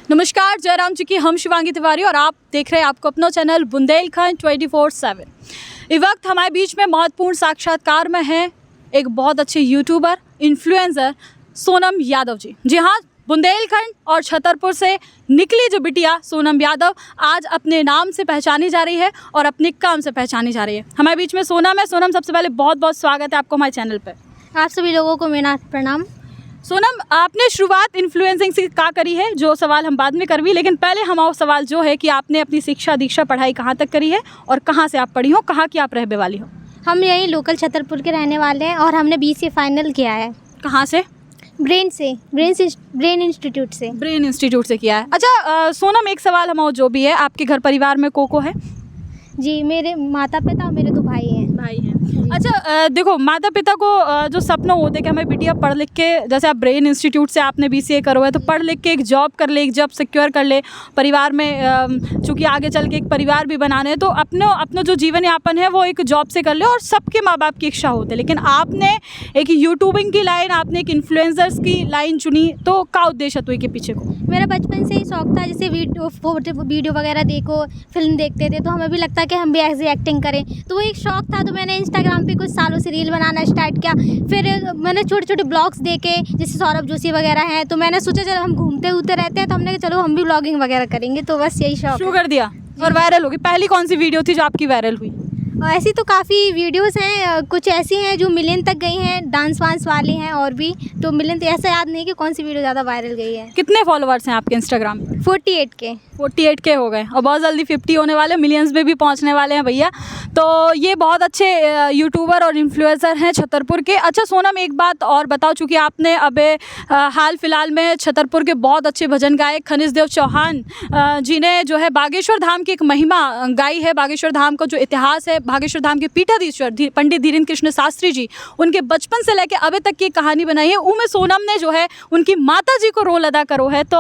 नमस्कार, जयराम जी की हम शिवांगी तिवारी और आप देख रहे हैं आपको अपना चैनल बुंदेलखंड 24/7। इस वक्त हमारे बीच में महत्वपूर्ण साक्षात्कार में है एक बहुत अच्छे यूट्यूबर इन्फ्लुएंसर सोनम यादव जी। जी हाँ, बुंदेलखंड और छतरपुर से निकली जो बिटिया सोनम यादव आज अपने नाम से पहचानी जा रही है और अपने काम से पहचानी जा रही है। हमारे बीच में सोनम है। सोनम, सबसे पहले बहुत बहुत स्वागत है आपको हमारे चैनल पर। आप सभी लोगों को मेरा प्रणाम। सोनम, आपने शुरुआत इन्फ्लुएंसिंग से का करी है, जो सवाल हम बाद में करवी, लेकिन पहले हमारा सवाल जो है कि आपने अपनी शिक्षा दीक्षा पढ़ाई कहाँ तक करी है और कहाँ से आप पढ़ी हो, कहाँ की आप रहने वाली हो? हम यही लोकल छतरपुर के रहने वाले हैं और हमने BCA फाइनल किया है। कहाँ से? ब्रेन इंस्टीट्यूट से। ब्रेन इंस्टीट्यूट से किया है। अच्छा सोनम, एक सवाल हमारा जो भी है, आपके घर परिवार में को है? जी, मेरे माता पिता और मेरे 2 भाई हैं। अच्छा देखो, माता पिता को जो सपना होते हैं कि हमें बिटिया पढ़ लिख के, जैसे आप ब्रेन इंस्टीट्यूट से आपने BCA करो है, तो पढ़ लिख के एक जॉब कर ले, एक जॉब सिक्योर कर ले, परिवार में चूँकि आगे चल के एक परिवार भी बनाने हैं, तो अपना जो जीवन यापन है वो एक जॉब से कर ले, और सबके माँ बाप की इच्छा होती है। लेकिन आपने एक यूट्यूबिंग की लाइन, आपने एक इन्फ्लुएंसर्स की लाइन चुनी, तो क्या उद्देश्य था के पीछे को? मेरा बचपन से ही शौक था, जैसे वीडियो वगैरह देखो, फिल्म देखते थे, तो हमें भी लगता कि हम भी ऐसे एक्टिंग करें, तो वो एक शौक था। तो मैंने इंस्टाग्राम पे कुछ सालों से रील बनाना स्टार्ट किया। फिर मैंने छोटे छोटे ब्लॉग्स देखे, जैसे सौरभ जोशी वगैरह हैं, तो मैंने सोचा चलो हम घूमते रहते हैं, तो हमने कहा चलो हम भी ब्लॉगिंग वगैरह करेंगे। तो बस यही शौक शुरू कर दिया और वायरल होगी। पहली कौन सी वीडियो थी जो आपकी वायरल हुई? ऐसी तो काफ़ी वीडियोस हैं, कुछ ऐसी हैं जो मिलियन तक गई हैं, डांस वांस वाली हैं, और भी तो मिलियन, तो ऐसा याद नहीं कि कौन सी वीडियो ज़्यादा वायरल गई है। कितने फॉलोअर्स हैं आपके इंस्टाग्राम पे? 48 के। 48 के हो गए और बहुत जल्दी 50 होने वाले, मिलियंस में भी पहुंचने वाले हैं भैया। तो ये बहुत अच्छे यूट्यूबर और इन्फ्लुएंसर हैं छतरपुर के। अच्छा सोनम, एक बात और बताओ, चूँकि आपने अब हाल फिलहाल में छतरपुर के बहुत अच्छे भजन गायक खनिज देव चौहान जी ने जो है बागेश्वर धाम की एक महिमा गाई है। बागेश्वर धाम का जो इतिहास है, बागेश्वर धाम के पीठाधीश्वर पंडित धीरेन्द्र कृष्ण शास्त्री जी, उनके बचपन से लेकर अभी तक की कहानी बनाई है। उनमें सोनम ने जो है उनकी माता जी को रोल अदा करो है। तो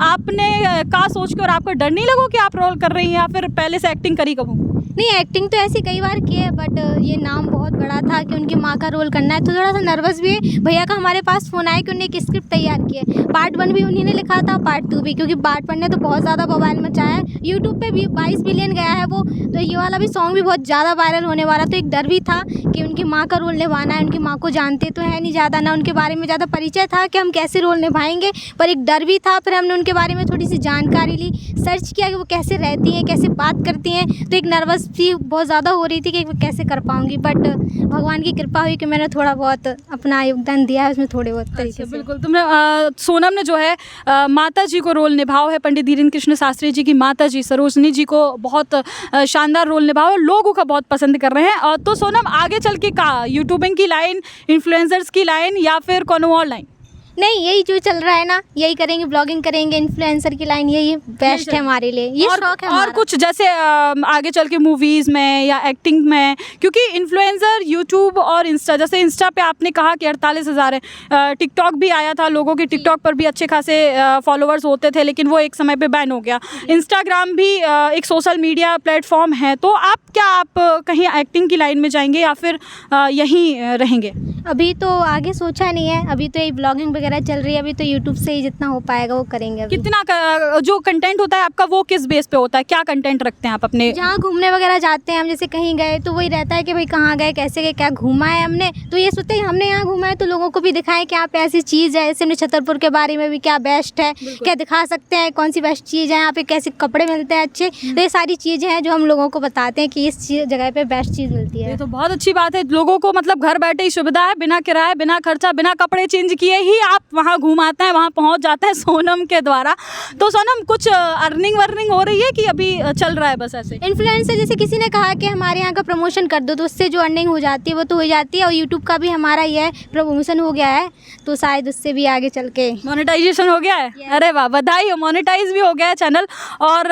आपने का सोच के और आपको डर नहीं लगो कि आप रोल कर रही हैं, या फिर पहले से एक्टिंग करी कभी? नहीं, एक्टिंग तो ऐसी कई बार की है, बट ये नाम बहुत बड़ा था कि उनकी माँ का रोल करना है, तो थोड़ा सा नर्वस भी है। भैया का हमारे पास फ़ोन आया कि उन्हें एक स्क्रिप्ट तैयार की है। पार्ट 1 भी उन्हीं ने लिखा था, पार्ट 2 भी, क्योंकि पार्ट 1 ने तो बहुत ज़्यादा बवाल मचाया है। यूट्यूब पे भी 22 बिलियन गया है वो, तो ये वाला भी सॉन्ग भी बहुत ज़्यादा वायरल होने वाला। तो एक डर भी था कि उनकी माँ का रोल निभाना है। उनकी माँ को जानते तो है नहीं ज़्यादा, ना उनके बारे में ज़्यादा परिचय था कि हम कैसे रोल निभाएंगे, पर एक डर भी था। फिर हमने उनके बारे में थोड़ी सी जानकारी ली, सर्च किया कि वो कैसे रहती हैं, कैसे बात करती हैं, तो एक नर्वस भी बहुत ज़्यादा हो रही थी कि वो कैसे कर पाऊंगी, बट भगवान की कृपा हुई कि मैंने थोड़ा बहुत अपना योगदान दिया है उसमें, थोड़े बहुत तरीके से। बिल्कुल, तुमने सोनम ने जो है माता जी को रोल निभाओ है, पंडित धीरेन्द्र कृष्ण शास्त्री जी की माता जी सरोजनी जी को बहुत शानदार रोल निभाओ, लोगों का बहुत पसंद कर रहे हैं। और तो सोनम, आगे चल के का यूट्यूबिंग की लाइन, इन्फ्लुएंसर्स की लाइन, या फिर कौन और लाइन? नहीं, यही जो चल रहा है ना, यही करेंगे, ब्लॉगिंग करेंगे, इन्फ्लुएंसर की लाइन यही बेस्ट है हमारे लिए, ये शौक है हमारा। और कुछ जैसे आगे चल के मूवीज़ में या एक्टिंग में, क्योंकि इन्फ्लुएंसर यूट्यूब और इंस्टा, जैसे इंस्टा पे आपने कहा कि 48,000 है, टिकटॉक भी आया था, लोगों के टिकटॉक पर भी अच्छे खासे फॉलोअर्स होते थे, लेकिन वो एक समय पे बैन हो गया। इंस्टाग्राम भी एक सोशल मीडिया प्लेटफॉर्म है, तो आप कहीं एक्टिंग की लाइन में जाएंगे या फिर यहीं रहेंगे? अभी तो आगे सोचा नहीं है, अभी तो यही ब्लॉगिंग वगैरह चल रही है, अभी तो यूट्यूब से ही जितना हो पाएगा वो करेंगे। कितना जो कंटेंट होता है आपका, वो किस बेस पे होता है? क्या कंटेंट रखते हैं आप अपने? जहाँ घूमने वगैरह जाते हैं हम, जैसे कहीं गए तो वही रहता है कि भाई कहाँ गए, कैसे गए, क्या घूमा है हमने, तो ये सोचते हैं हमने यहाँ घूमा है तो लोगों को भी दिखाएं कि यहाँ पे ऐसी चीज़ है। जैसे हमने छतरपुर के बारे में भी क्या बेस्ट है, क्या दिखा सकते हैं, कौन सी बेस्ट चीज़ है, यहाँ पे कैसे कपड़े मिलते हैं अच्छे, तो ये सारी चीज़ें हैं जो हम लोगों को बताते हैं कि इस जगह पे बेस्ट चीज़ मिलती है। ये तो बहुत अच्छी बात है, लोगों को मतलब घर बैठे ही सुविधा है, बिना किराए, बिना खर्चा, बिना कपड़े चेंज किए ही आप वहाँ घुमाते हैं, वहाँ पहुँच जाते हैं सोनम के द्वारा। तो सोनम, कुछ अर्निंग वर्निंग हो रही है कि अभी चल रहा है बस ऐसे? इन्फ्लुएंसर जैसे किसी ने कहा कि हमारे यहाँ का प्रमोशन कर दो, तो उससे जो अर्निंग हो जाती है वो तो हो जाती है, और यूट्यूब का भी हमारा ये प्रमोशन हो गया है, तो शायद उससे भी आगे चल के मोनेटाइजेशन हो गया है। अरे वाह, बधाई हो, मोनेटाइज भी हो गया है चैनल। और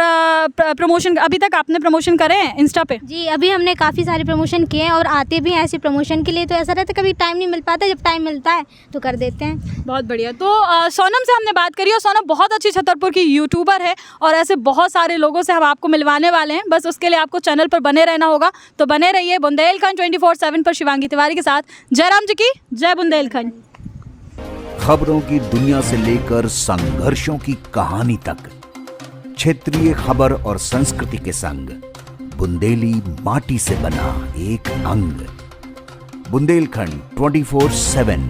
प्रमोशन अभी तक आपने प्रमोशन करे हैं इंस्टा पे? जी, अभी हमने काफ़ी सारे प्रमोशन किए हैं और आते भी हैं ऐसे प्रमोशन के लिए, तो ऐसा रहता है कभी टाइम नहीं मिल पाता, जब टाइम मिलता है तो कर देते हैं। बहुत बढ़िया। तो सोनम से हमने बात करी और सोनम बहुत अच्छी छतरपुर की यूट्यूबर है और ऐसे बहुत सारे लोगों से हम आपको मिलवाने वाले हैं। बस उसके लिए आपको चैनल पर बने रहना होगा, तो बने रहिए बुंदेलखंड 24/7 पर शिवांगी तिवारी के साथ। जयराम जी की जय। बुंदेलखंड खबरों की दुनिया से लेकर संघर्षों की कहानी तक, क्षेत्रीय खबर और संस्कृति के संग बुंदेली माटी से बना एक अंग। बुंदेलखंड 24/7,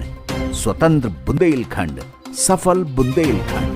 स्वतंत्र बुंदेलखंड, सफल बुंदेलखंड।